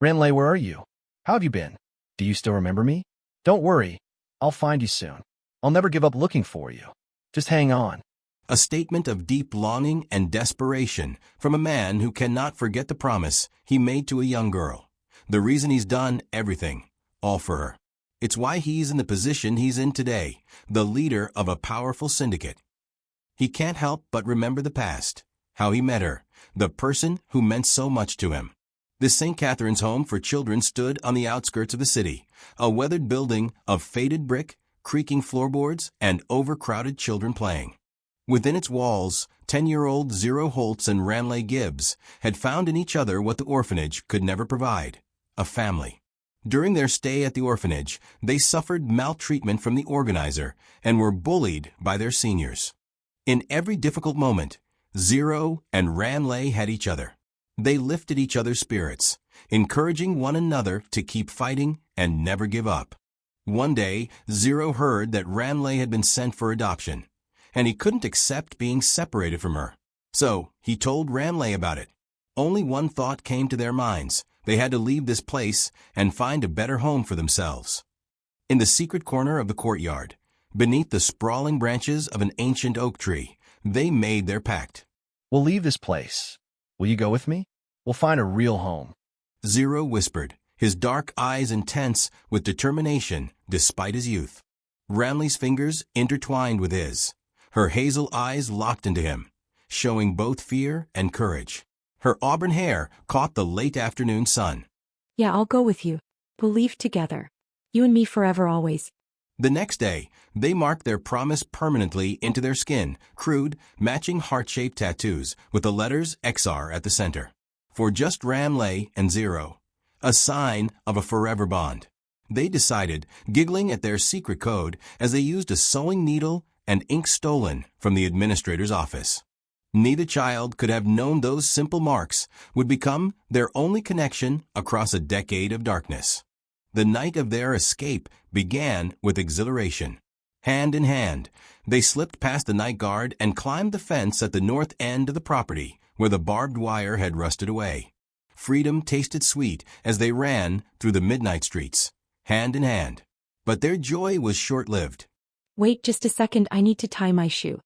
Ranley, where are you? How have you been? Do you still remember me? Don't worry. I'll find you soon. I'll never give up looking for you. Just hang on. A statement of deep longing and desperation from a man who cannot forget the promise he made to a young girl. The reason he's done everything, all for her. It's why he's in the position he's in today, the leader of a powerful syndicate. He can't help but remember the past, how he met her, the person who meant so much to him. This St. Catherine's home for children stood on the outskirts of the city, a weathered building of faded brick, creaking floorboards, and overcrowded children playing. Within its walls, 10-year-old Xero Holts and Ranley Gibbs had found in each other what the orphanage could never provide, a family. During their stay at the orphanage, they suffered maltreatment from the organizer and were bullied by their seniors. In every difficult moment, Xero and Ranley had each other. They lifted each other's spirits, encouraging one another to keep fighting and never give up. One day, Xero heard that Ranley had been sent for adoption, and he couldn't accept being separated from her. So, he told Ranley about it. Only one thought came to their minds. They had to leave this place and find a better home for themselves. In the secret corner of the courtyard, beneath the sprawling branches of an ancient oak tree, they made their pact. We'll leave this place. Will you go with me? We'll find a real home. Xero whispered, his dark eyes intense with determination despite his youth. Ranley's fingers intertwined with his, her hazel eyes locked into him, showing both fear and courage. Her auburn hair caught the late afternoon sun. Yeah, I'll go with you. We'll leave together. You and me forever always. The next day, they marked their promise permanently into their skin, crude, matching heart-shaped tattoos with the letters XR at the center. For just Ranley and Xero, a sign of a forever bond. They decided, giggling at their secret code as they used a sewing needle and ink stolen from the administrator's office. Neither child could have known those simple marks would become their only connection across a decade of darkness. The night of their escape began with exhilaration. Hand in hand, they slipped past the night guard and climbed the fence at the north end of the property where the barbed wire had rusted away. Freedom tasted sweet as they ran through the midnight streets, hand in hand. But their joy was short-lived. Wait just a second, I need to tie my shoe.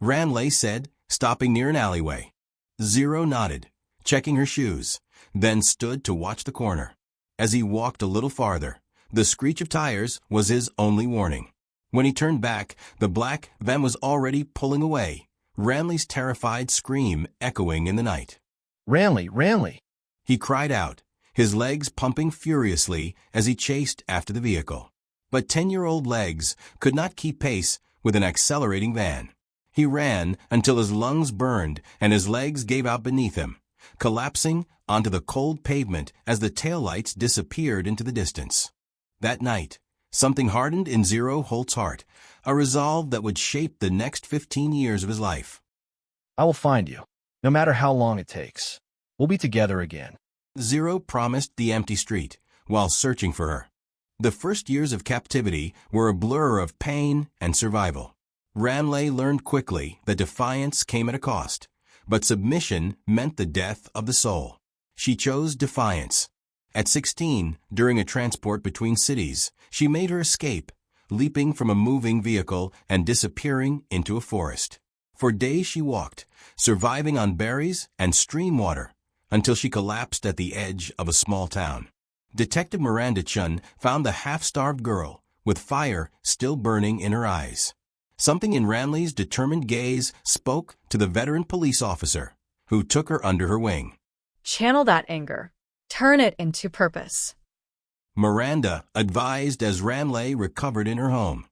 Ranley said, stopping near an alleyway. Xero nodded, checking her shoes, then stood to watch the corner. As he walked a little farther, the screech of tires was his only warning. When he turned back, the black van was already pulling away, Ranley's terrified scream echoing in the night. Ranley! He cried out, his legs pumping furiously as he chased after the vehicle. But 10-year-old legs could not keep pace with an accelerating van. He ran until his lungs burned and his legs gave out beneath him, collapsing onto the cold pavement as the taillights disappeared into the distance. That night, something hardened in Xero Holt's heart, a resolve that would shape the next 15 years of his life. I will find you, no matter how long it takes. We'll be together again. Xero promised the empty street while searching for her. The first years of captivity were a blur of pain and survival. Ranley learned quickly that defiance came at a cost, but submission meant the death of the soul. She chose defiance. At 16, during a transport between cities, she made her escape, leaping from a moving vehicle and disappearing into a forest. For days she walked, surviving on berries and stream water, until she collapsed at the edge of a small town. Detective Miranda Chun found the half-starved girl, with fire still burning in her eyes. Something in Ranley's determined gaze spoke to the veteran police officer, who took her under her wing. Channel that anger. Turn it into purpose. Miranda advised as Ranley recovered in her home.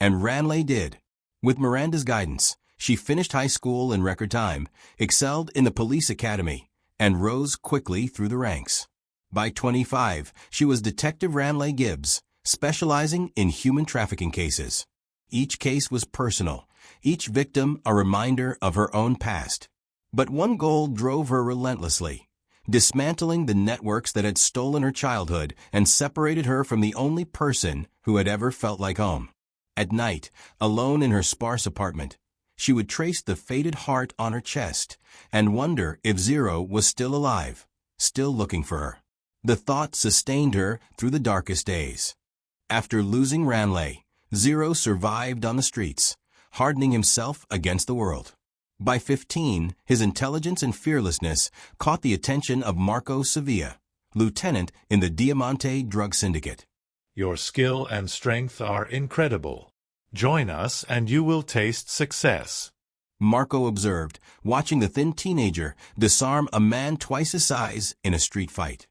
And Ranley did. With Miranda's guidance, she finished high school in record time, excelled in the police academy, and rose quickly through the ranks. By 25, she was Detective Ranley Gibbs, specializing in human trafficking cases. Each case was personal, each victim a reminder of her own past. But one goal drove her relentlessly: dismantling the networks that had stolen her childhood and separated her from the only person who had ever felt like home. At night, alone in her sparse apartment, she would trace the faded heart on her chest and wonder if Xero was still alive, still looking for her. The thought sustained her through the darkest days. After losing Ranley, Xero survived on the streets, hardening himself against the world. By 15, his intelligence and fearlessness caught the attention of Marco Sevilla, lieutenant in the Diamante drug syndicate. Your skill and strength are incredible. Join us and you will taste success, Marco observed, watching the thin teenager disarm a man twice his size in a street fight.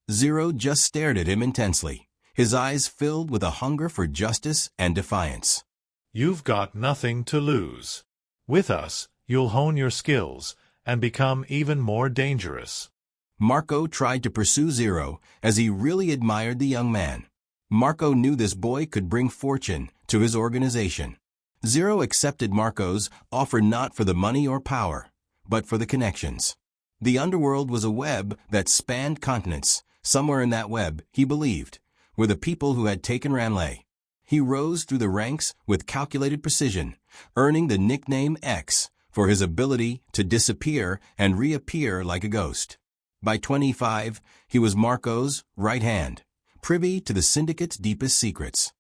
Xero just stared at him intensely, his eyes filled with a hunger for justice and defiance. You've got nothing to lose. With us, you'll hone your skills and become even more dangerous. Marco tried to pursue Xero as he really admired the young man. Marco knew this boy could bring fortune to his organization. Xero accepted Marco's offer not for the money or power, but for the connections. The underworld was a web that spanned continents. Somewhere in that web, he believed, were the people who had taken Ranley. He rose through the ranks with calculated precision, earning the nickname X for his ability to disappear and reappear like a ghost. By 25, he was Marco's right hand, privy to the syndicate's deepest secrets.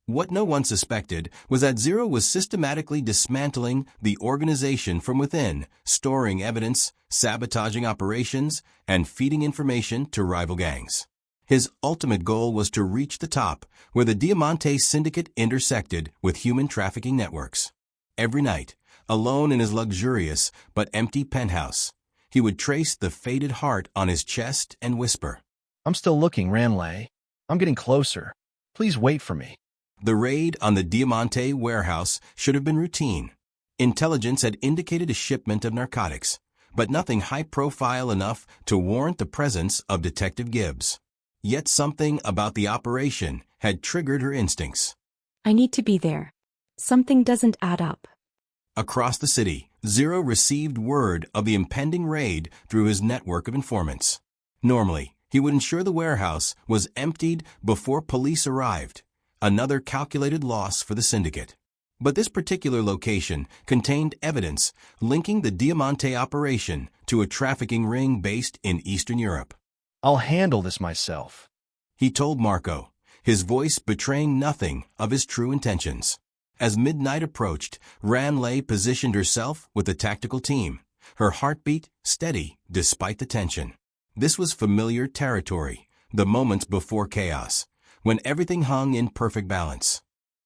What no one suspected was that Xero was systematically dismantling the organization from within, storing evidence, sabotaging operations, and feeding information to rival gangs. His ultimate goal was to reach the top, where the Diamante syndicate intersected with human trafficking networks. Every night, alone in his luxurious but empty penthouse, he would trace the faded heart on his chest and whisper, I'm still looking, Ranley. I'm getting closer. Please wait for me. The raid on the Diamante warehouse should have been routine. Intelligence had indicated a shipment of narcotics, but nothing high-profile enough to warrant the presence of Detective Gibbs. Yet something about the operation had triggered her instincts. I need to be there. Something doesn't add up. Across the city, Xero received word of the impending raid through his network of informants. Normally, he would ensure the warehouse was emptied before police arrived, another calculated loss for the syndicate. But this particular location contained evidence linking the Diamante operation to a trafficking ring based in Eastern Europe. I'll handle this myself, he told Marco, his voice betraying nothing of his true intentions. As midnight approached, Ranley positioned herself with the tactical team, her heartbeat steady despite the tension. This was familiar territory, the moments before chaos, when everything hung in perfect balance.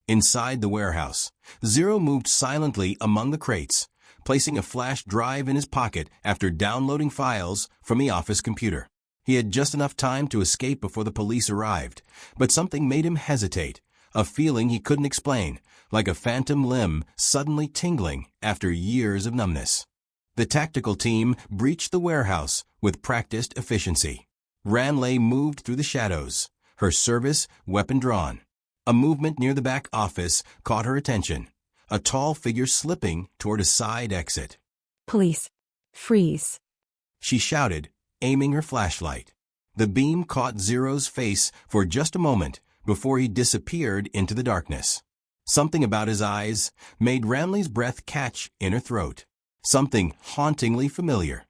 Inside the warehouse, Xero moved silently among the crates, placing a flash drive in his pocket after downloading files from the office computer. He had just enough time to escape before the police arrived, but something made him hesitate, a feeling he couldn't explain, like a phantom limb suddenly tingling after years of numbness. The tactical team breached the warehouse with practiced efficiency. Ranley moved through the shadows, her service weapon drawn. A movement near the back office caught her attention, a tall figure slipping toward a side exit. Police. Freeze. She shouted, aiming her flashlight. The beam caught Xero's face for just a moment before he disappeared into the darkness. Something about his eyes made Ranley's breath catch in her throat, something hauntingly familiar.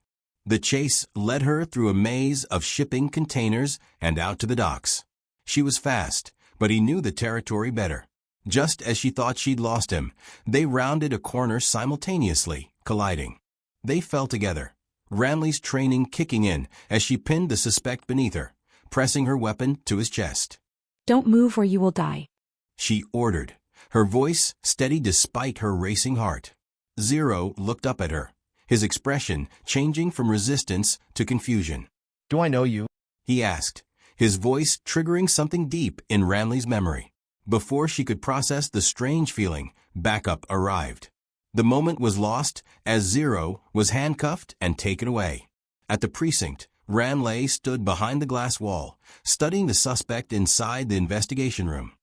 The chase led her through a maze of shipping containers and out to the docks. She was fast, but he knew the territory better. Just as she thought she'd lost him, they rounded a corner simultaneously, colliding. They fell together, Ranley's training kicking in as she pinned the suspect beneath her, pressing her weapon to his chest. Don't move or you will die, she ordered, her voice steady despite her racing heart. Xero looked up at her, his expression changing from resistance to confusion. Do I know you? He asked, his voice triggering something deep in Ranley's memory. Before she could process the strange feeling, backup arrived. The moment was lost as Xero was handcuffed and taken away. At the precinct, Ranley stood behind the glass wall, studying the suspect inside the investigation room.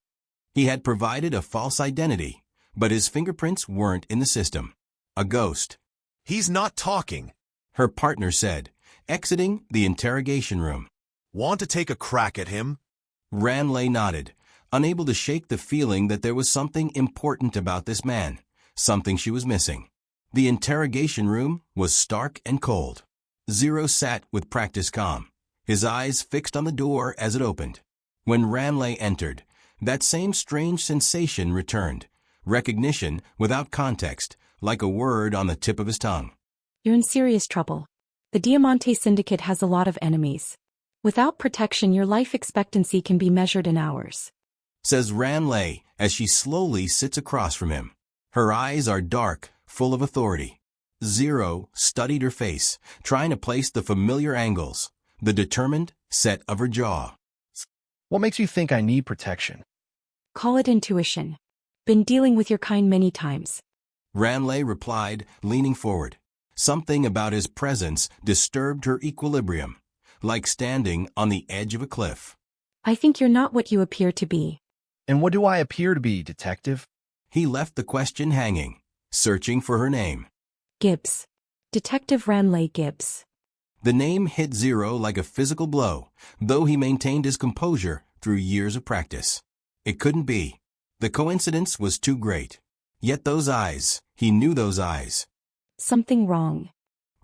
He had provided a false identity, but his fingerprints weren't in the system. A ghost. He's not talking, her partner said, exiting the interrogation room. Want to take a crack at him? Ranley nodded, unable to shake the feeling that there was something important about this man, something she was missing. The interrogation room was stark and cold. Xero sat with practiced calm, his eyes fixed on the door as it opened. When Ranley entered, that same strange sensation returned, recognition without context, like a word on the tip of his tongue. You're in serious trouble. The Diamante Syndicate has a lot of enemies. Without protection, your life expectancy can be measured in hours, Says Ranley as she slowly sits across from him. Her eyes are dark, full of authority. Xero studied her face, trying to place the familiar angles, the determined set of her jaw. What makes you think I need protection? Call it intuition. Been dealing with your kind many times. Ranley replied, leaning forward. Something about his presence disturbed her equilibrium, like standing on the edge of a cliff. I think you're not what you appear to be. And what do I appear to be, detective? He left the question hanging, searching for her name. Gibbs. Detective Ranley Gibbs. The name hit Xero like a physical blow, though he maintained his composure through years of practice. It couldn't be. The coincidence was too great. Yet those eyes, he knew those eyes. Something wrong?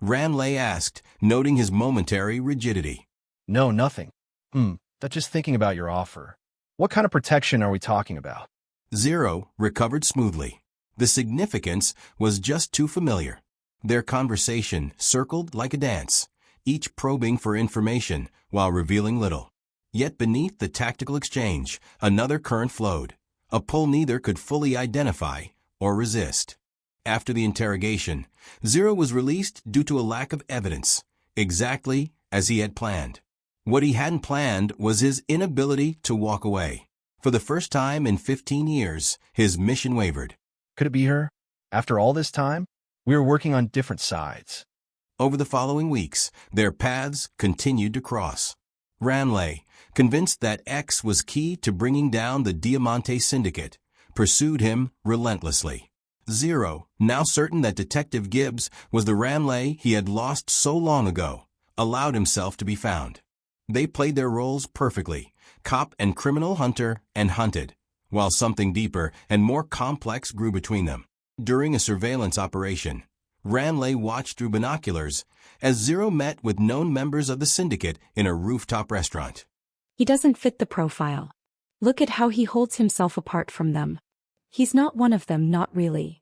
Ranley asked, noting his momentary rigidity. No, nothing. That's just thinking about your offer. What kind of protection are we talking about? Xero recovered smoothly. The significance was just too familiar. Their conversation circled like a dance, each probing for information while revealing little. Yet beneath the tactical exchange, another current flowed, a pull neither could fully identify or resist. After the interrogation, Xero was released due to a lack of evidence, exactly as he had planned. What he hadn't planned was his inability to walk away. For the first time in 15 years, his mission wavered. Could it be her? After all this time, we were working on different sides. Over the following weeks, their paths continued to cross. Ranley, convinced that X was key to bringing down the Diamante Syndicate, pursued him relentlessly. Xero, now certain that Detective Gibbs was the Ranley he had lost so long ago, allowed himself to be found. They played their roles perfectly, cop and criminal hunter and hunted, while something deeper and more complex grew between them. During a surveillance operation, Ranley watched through binoculars as Xero met with known members of the syndicate in a rooftop restaurant. He doesn't fit the profile. Look at how he holds himself apart from them. He's not one of them, not really.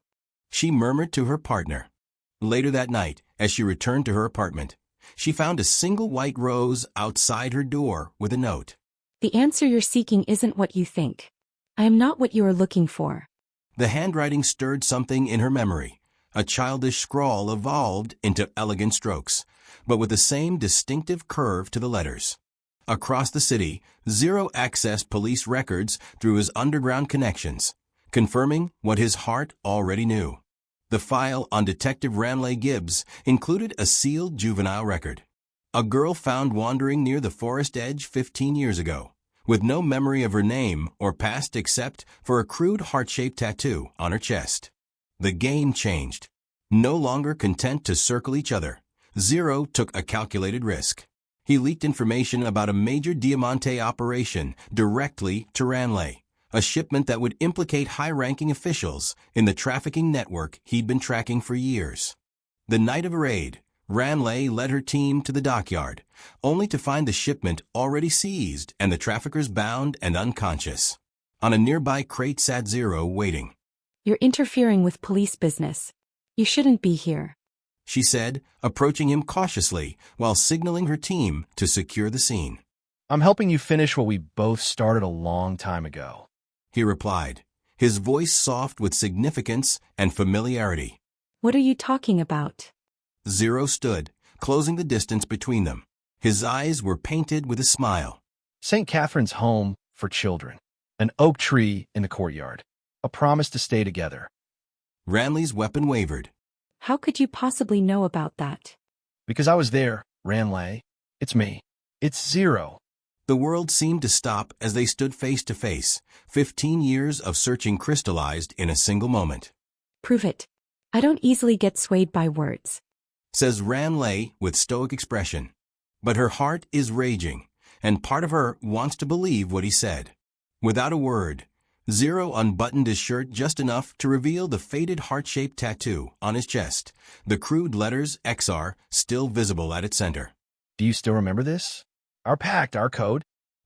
She murmured to her partner. Later that night, as she returned to her apartment, she found a single white rose outside her door with a note. The answer you're seeking isn't what you think. I am not what you are looking for. The handwriting stirred something in her memory. A childish scrawl evolved into elegant strokes, but with the same distinctive curve to the letters. Across the city, Xero accessed police records through his underground connections, confirming what his heart already knew. The file on Detective Ranley Gibbs included a sealed juvenile record. A girl found wandering near the forest edge 15 years ago, with no memory of her name or past except for a crude heart-shaped tattoo on her chest. The game changed. No longer content to circle each other, Xero took a calculated risk. He leaked information about a major Diamante operation directly to Ranley, a shipment that would implicate high-ranking officials in the trafficking network he'd been tracking for years. The night of a raid, Ranley led her team to the dockyard, only to find the shipment already seized and the traffickers bound and unconscious. On a nearby crate sat Xero waiting. You're interfering with police business. You shouldn't be here, she said, approaching him cautiously while signaling her team to secure the scene. I'm helping you finish what we both started a long time ago, he replied, his voice soft with significance and familiarity. What are you talking about? Xero stood, closing the distance between them. His eyes were painted with a smile. St. Catherine's Home for Children. An oak tree in the courtyard. A promise to stay together. Ranley's weapon wavered. How could you possibly know about that? Because I was there, Ranley. It's me. It's Xero. The world seemed to stop as they stood face to face, 15 years of searching crystallized in a single moment. Prove it. I don't easily get swayed by words, says Ranley with stoic expression. But her heart is raging, and part of her wants to believe what he said. Without a word, Xero unbuttoned his shirt just enough to reveal the faded heart-shaped tattoo on his chest, the crude letters XR still visible at its center. Do you still remember this? Our pact, our code.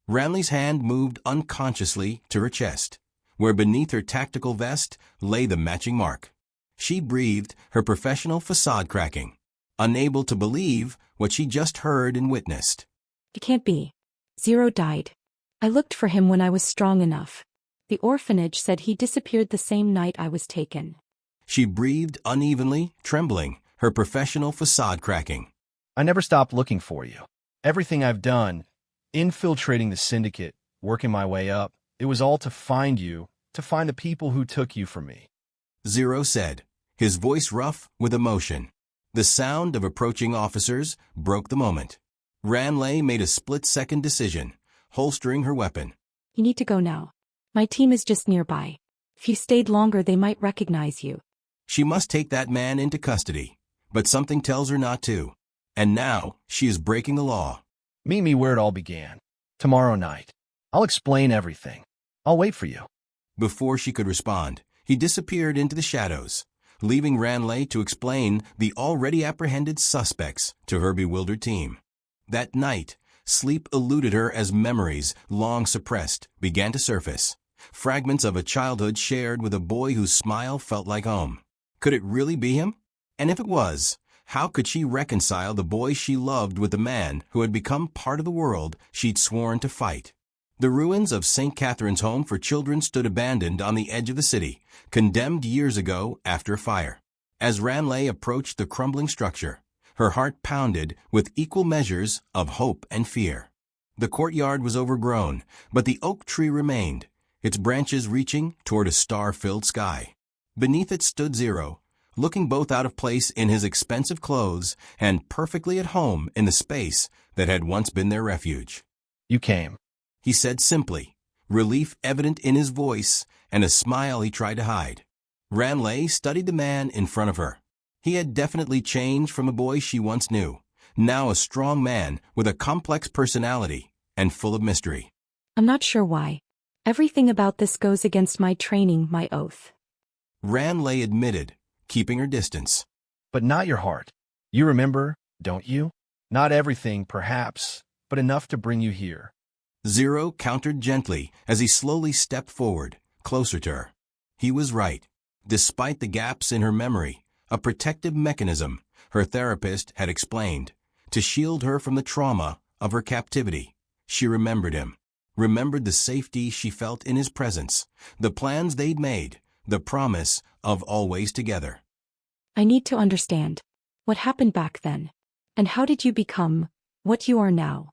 Ranley's hand moved unconsciously to her chest, where beneath her tactical vest lay the matching mark. She breathed, her professional facade cracking, unable to believe what she just heard and witnessed. It can't be. Xero died. I looked for him when I was strong enough. The orphanage said he disappeared the same night I was taken. She breathed unevenly, trembling, her professional facade cracking. I never stopped looking for you. Everything I've done, infiltrating the syndicate, working my way up, it was all to find you, to find the people who took you from me. Xero said, his voice rough with emotion. The sound of approaching officers broke the moment. Ranley made a split-second decision, holstering her weapon. You need to go now. My team is just nearby. If you stayed longer, they might recognize you. She must take that man into custody, but something tells her not to. And now she is breaking the law. Meet me where it all began. Tomorrow night. I'll explain everything. I'll wait for you. Before she could respond, he disappeared into the shadows, leaving Ranley to explain the already apprehended suspects to her bewildered team. That night, sleep eluded her as memories, long suppressed, began to surface. Fragments of a childhood shared with a boy whose smile felt like home. Could it really be him? And if it was, how could she reconcile the boy she loved with the man who had become part of the world she'd sworn to fight? The ruins of St. Catherine's home for children stood abandoned on the edge of the city, condemned years ago after a fire. As Ranley approached the crumbling structure, her heart pounded with equal measures of hope and fear. The courtyard was overgrown, but the oak tree remained, its branches reaching toward a star-filled sky. Beneath it stood Xero, looking both out of place in his expensive clothes and perfectly at home in the space that had once been their refuge. You came. He said simply, relief evident in his voice and a smile he tried to hide. Ranley studied the man in front of her. He had definitely changed from a boy she once knew, now a strong man with a complex personality and full of mystery. I'm not sure why. Everything about this goes against my training, my oath. Ranley admitted, keeping her distance. But not your heart. You remember, don't you? Not everything, perhaps, but enough to bring you here. Xero countered gently as he slowly stepped forward, closer to her. He was right. Despite the gaps in her memory, a protective mechanism, her therapist had explained, to shield her from the trauma of her captivity. She remembered him, remembered the safety she felt in his presence, the plans they'd made, the promise of always together. I need to understand. What happened back then? And how did you become what you are now?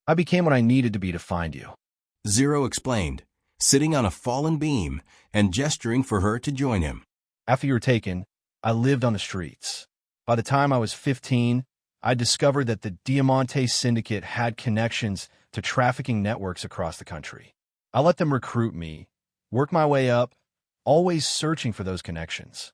I became what I needed to be to find you. Xero explained, sitting on a fallen beam and gesturing for her to join him. After you were taken, I lived on the streets. By the time I was 15, I discovered that the Diamante syndicate had connections to trafficking networks across the country. I let them recruit me, work my way up, always searching for those connections.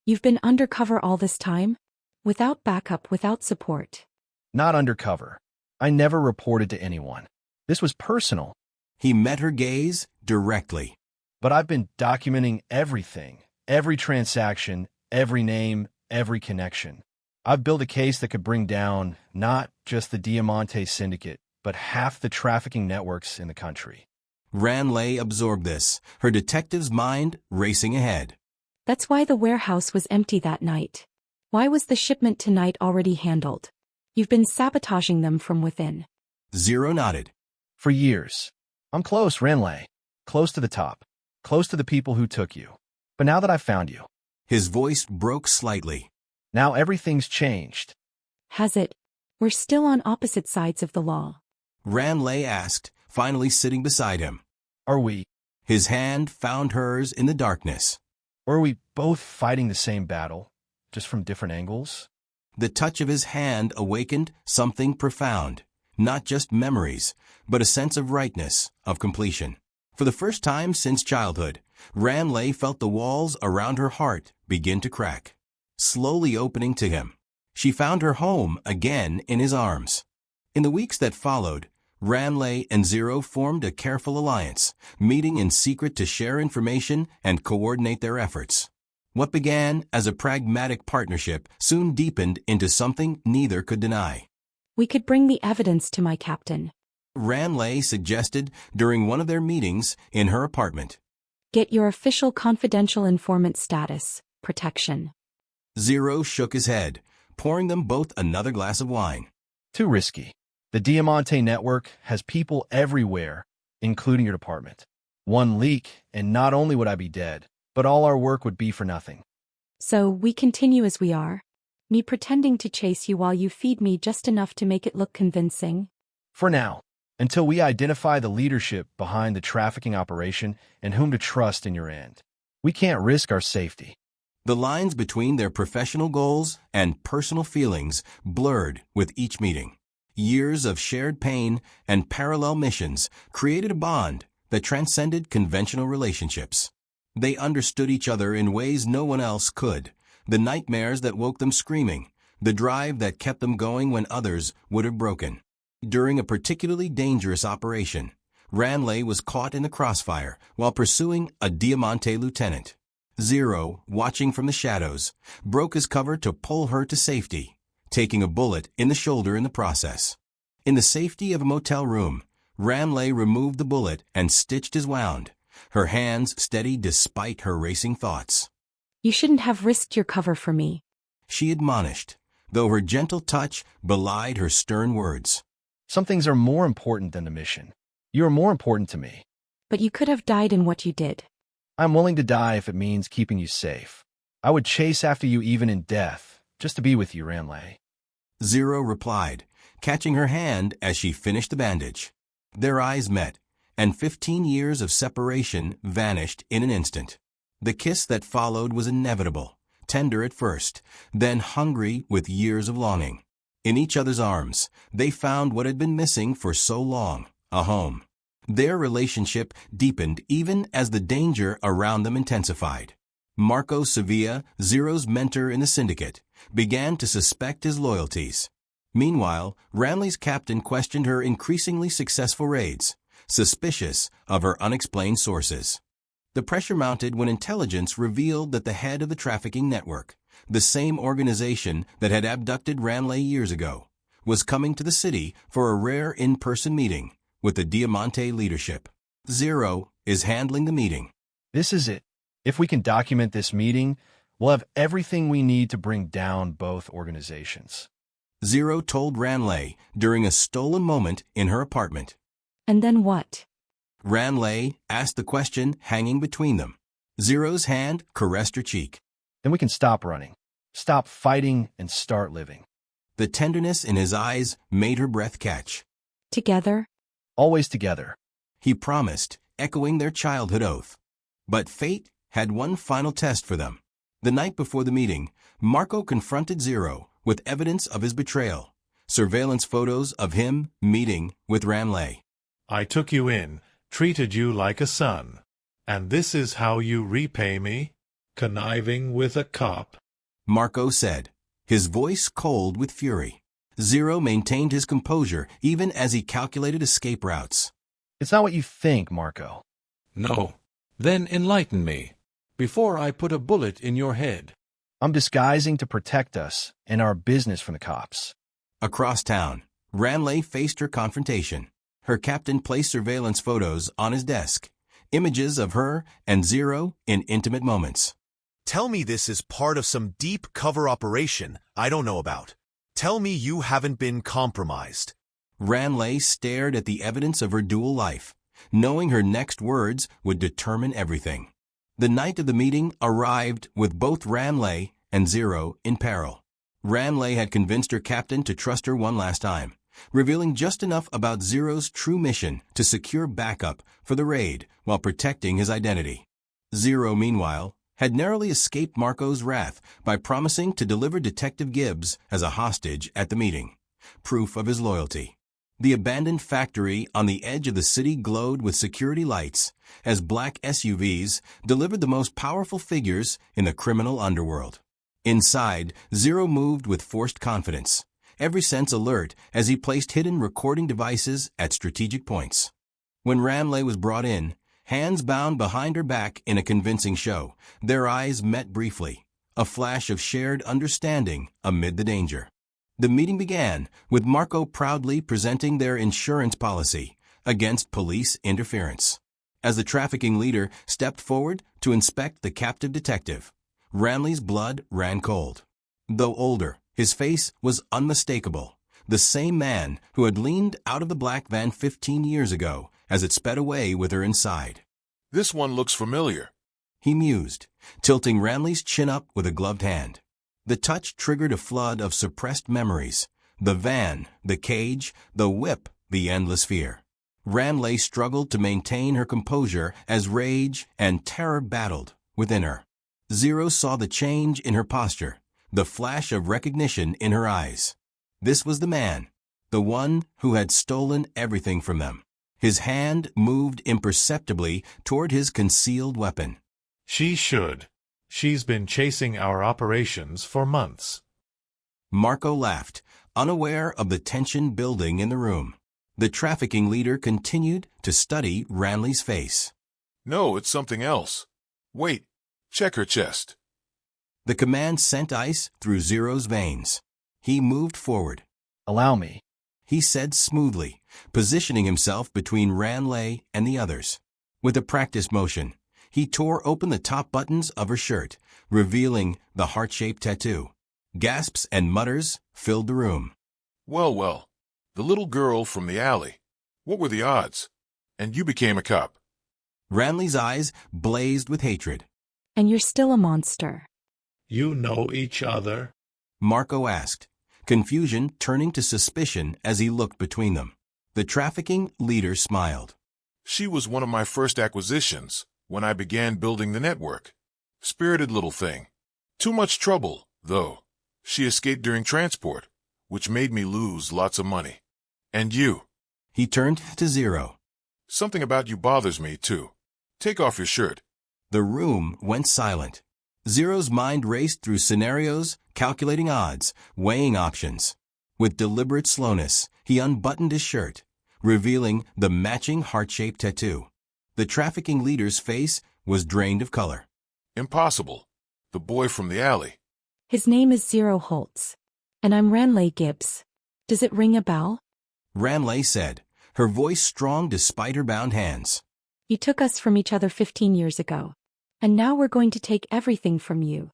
You've been undercover all this time? Without backup, without support? Not undercover. I never reported to anyone. This was personal. He met her gaze directly. But I've been documenting everything, every transaction, every name, every connection. I've built a case that could bring down not just the Diamante syndicate, but half the trafficking networks in the country. Ranley absorbed this, her detective's mind racing ahead. That's why the warehouse was empty that night. Why was the shipment tonight already handled? You've been sabotaging them from within. Xero nodded. For years. I'm close, Ranley. Close to the top. Close to the people who took you. But now that I've found you. His voice broke slightly. Now everything's changed. Has it? We're still on opposite sides of the law. Ranley asked, finally sitting beside him. Are we? His hand found hers in the darkness. Or are we both fighting the same battle, just from different angles? The touch of his hand awakened something profound. Not just memories, but a sense of rightness, of completion. For the first time since childhood, Ranley felt the walls around her heart begin to crack, slowly opening to him. She found her home again in his arms. In the weeks that followed, Ranley and Xero formed a careful alliance, meeting in secret to share information and coordinate their efforts. What began as a pragmatic partnership soon deepened into something neither could deny. We could bring the evidence to my captain. Ranley suggested during one of their meetings in her apartment. Get your official confidential informant status, protection. Xero shook his head, pouring them both another glass of wine. Too risky. The Diamante network has people everywhere, including your department. One leak, and not only would I be dead, but all our work would be for nothing. So we continue as we are? Me pretending to chase you while you feed me just enough to make it look convincing? For now, until we identify the leadership behind the trafficking operation and whom to trust in your end. We can't risk our safety. The lines between their professional goals and personal feelings blurred with each meeting. Years of shared pain and parallel missions created a bond that transcended conventional relationships. They understood each other in ways no one else could. The nightmares that woke them screaming, the drive that kept them going when others would have broken. During a particularly dangerous operation, Ranley was caught in the crossfire while pursuing a Diamante lieutenant. Xero, watching from the shadows, broke his cover to pull her to safety, taking a bullet in the shoulder in the process. In the safety of a motel room, Ranley removed the bullet and stitched his wound, her hands steady despite her racing thoughts. You shouldn't have risked your cover for me, she admonished, though her gentle touch belied her stern words. Some things are more important than the mission. You are more important to me. but you could have died in what you did. I'm willing to die if it means keeping you safe. I would chase after you even in death, just to be with you, Ranley. Xero replied, catching her hand as she finished the bandage. Their eyes met, and 15 years of separation vanished in an instant. The kiss that followed was inevitable, tender at first, then hungry with years of longing. In each other's arms, they found what had been missing for so long, a home. Their relationship deepened even as the danger around them intensified. Marco Sevilla, Xero's mentor in the syndicate, began to suspect his loyalties. Meanwhile, Ranley's captain questioned her increasingly successful raids, suspicious of her unexplained sources. The pressure mounted when intelligence revealed that the head of the trafficking network, the same organization that had abducted Ranley years ago, was coming to the city for a rare in-person meeting with the Diamante leadership. Xero is handling the meeting. This is it. If we can document this meeting, we'll have everything we need to bring down both organizations. Xero told Ranley during a stolen moment in her apartment. And then what? Ranley asked the question hanging between them. Xero's hand caressed her cheek. Then we can stop running, stop fighting, and start living. The tenderness in his eyes made her breath catch. Together? Always together. He promised, echoing their childhood oath. But fate had one final test for them. The night before the meeting, Marco confronted Xero with evidence of his betrayal, surveillance photos of him meeting with Ranley. I took you in, treated you like a son. And this is how you repay me? Conniving with a cop? Marco said, his voice cold with fury. Xero maintained his composure even as he calculated escape routes. It's not what you think, Marco. No. Then enlighten me, before I put a bullet in your head. I'm disguising to protect us and our business from the cops. Across town, Ranley faced her confrontation. Her captain placed surveillance photos on his desk, images of her and Xero in intimate moments. Tell me this is part of some deep cover operation I don't know about. Tell me you haven't been compromised. Ranley stared at the evidence of her dual life, knowing her next words would determine everything. The night of the meeting arrived with both Ranley and Xero in peril. Ranley had convinced her captain to trust her one last time, revealing just enough about Xero's true mission to secure backup for the raid while protecting his identity. Xero, meanwhile, had narrowly escaped Marco's wrath by promising to deliver Detective Gibbs as a hostage at the meeting, proof of his loyalty. The abandoned factory on the edge of the city glowed with security lights as black SUVs delivered the most powerful figures in the criminal underworld. Inside, Xero moved with forced confidence, every sense alert as he placed hidden recording devices at strategic points. When Ranley was brought in, hands bound behind her back in a convincing show, their eyes met briefly, a flash of shared understanding amid the danger. The meeting began with Marco proudly presenting their insurance policy against police interference. As the trafficking leader stepped forward to inspect the captive detective, Ranley's blood ran cold. Though older, his face was unmistakable, the same man who had leaned out of the black van 15 years ago as it sped away with her inside. This one looks familiar, He mused, tilting Ranley's chin up with a gloved hand. The touch triggered a flood of suppressed memories. The van, the cage, the whip, the endless fear. Ranley struggled to maintain her composure as rage and terror battled within her. Xero saw the change in her posture, the flash of recognition in her eyes. This was the man, the one who had stolen everything from them. His hand moved imperceptibly toward his concealed weapon. She should. She's been chasing our operations for months. Marco laughed, unaware of the tension building in the room. The trafficking leader continued to study Ranley's face. No, it's something else. Wait, check her chest. The command sent ice through Xero's veins. He moved forward. Allow me. He said smoothly, positioning himself between Ranley and the others. With a practiced motion, he tore open the top buttons of her shirt, revealing the heart-shaped tattoo. Gasps and mutters filled the room. Well, the little girl from the alley. What were the odds? And you became a cop. Ranley's eyes blazed with hatred. And you're still a monster. You know each other? Marco asked, confusion turning to suspicion as he looked between them. The trafficking leader smiled. She was one of my first acquisitions when I began building the network. Spirited little thing. Too much trouble, though. She escaped during transport, which made me lose lots of money. And you. He turned to Xero. Something about you bothers me, too. Take off your shirt. The room went silent. Xero's mind raced through scenarios, calculating odds, weighing options. With deliberate slowness, he unbuttoned his shirt, revealing the matching heart-shaped tattoo. The trafficking leader's face was drained of color. Impossible. The boy from the alley. His name is Xero Holts. And I'm Ranley Gibbs. Does it ring a bell? Ranley said, her voice strong despite her bound hands. You took us from each other 15 years ago. And now we're going to take everything from you.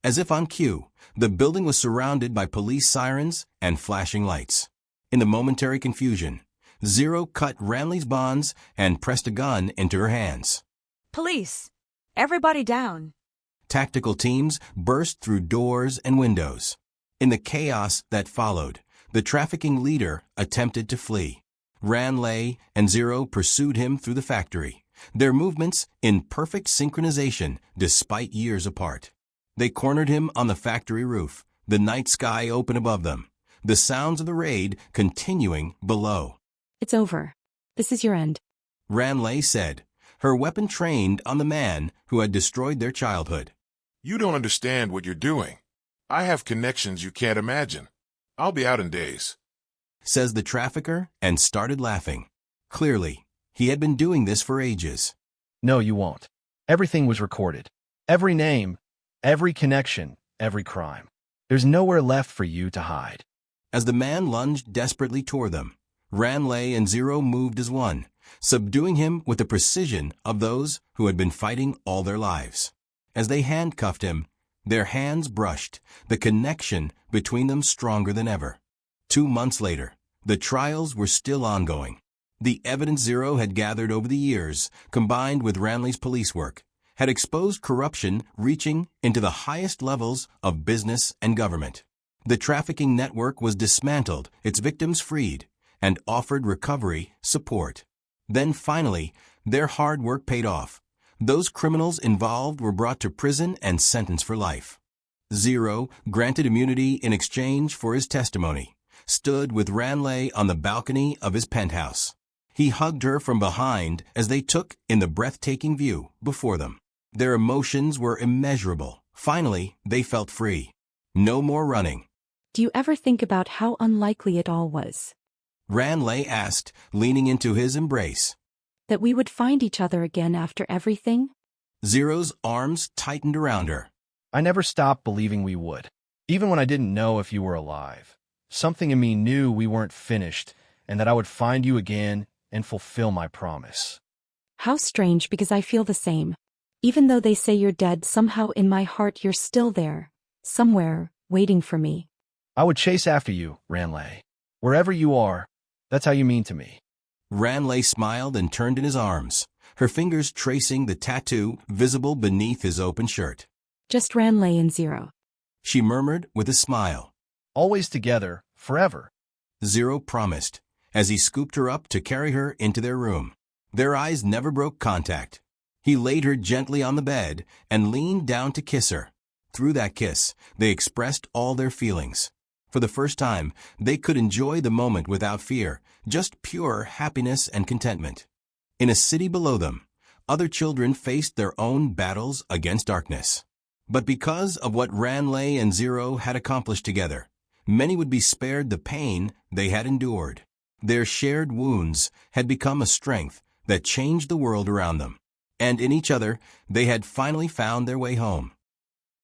As if on cue, the building was surrounded by police sirens and flashing lights. In the momentary confusion, Xero cut Ranley's bonds and pressed a gun into her hands. Police! Everybody down! Tactical teams burst through doors and windows. In the chaos that followed, the trafficking leader attempted to flee. Ranley and Xero pursued him through the factory, their movements in perfect synchronization despite years apart. They cornered him on the factory roof, the night sky open above them, the sounds of the raid continuing below. It's over. This is your end. Ranley said, her weapon trained on the man who had destroyed their childhood. You don't understand what you're doing. I have connections you can't imagine. I'll be out in days, says the trafficker, and started laughing. Clearly, he had been doing this for ages. No, you won't. Everything was recorded. Every name, every connection, every crime. There's nowhere left for you to hide. As the man lunged desperately toward them, Ranley and Xero moved as one, subduing him with the precision of those who had been fighting all their lives. As they handcuffed him, their hands brushed, the connection between them stronger than ever. 2 months later, the trials were still ongoing. The evidence Xero had gathered over the years, combined with Ranley's police work, had exposed corruption reaching into the highest levels of business and government. The trafficking network was dismantled, its victims freed, and offered recovery support. Then finally, their hard work paid off. Those criminals involved were brought to prison and sentenced for life. Xero, granted immunity in exchange for his testimony, stood with Ranley on the balcony of his penthouse. He hugged her from behind as they took in the breathtaking view before them. Their emotions were immeasurable. Finally, they felt free. No more running. Do you ever think about how unlikely it all was? Ranley asked, leaning into his embrace. That we would find each other again after everything? Xero's arms tightened around her. I never stopped believing we would, even when I didn't know if you were alive. Something in me knew we weren't finished and that I would find you again and fulfill my promise. How strange, because I feel the same. Even though they say you're dead, somehow in my heart you're still there, somewhere, waiting for me. I would chase after you, Ranley. Wherever you are, that's how you mean to me. Ranley smiled and turned in his arms, her fingers tracing the tattoo visible beneath his open shirt. Just Ranley and Xero. She murmured with a smile. Always together, forever. Xero promised, as he scooped her up to carry her into their room. Their eyes never broke contact. He laid her gently on the bed and leaned down to kiss her. Through that kiss, they expressed all their feelings. For the first time, they could enjoy the moment without fear, just pure happiness and contentment. In a city below them, other children faced their own battles against darkness. But because of what Ranley and Xero had accomplished together, many would be spared the pain they had endured. Their shared wounds had become a strength that changed the world around them. And in each other, they had finally found their way home.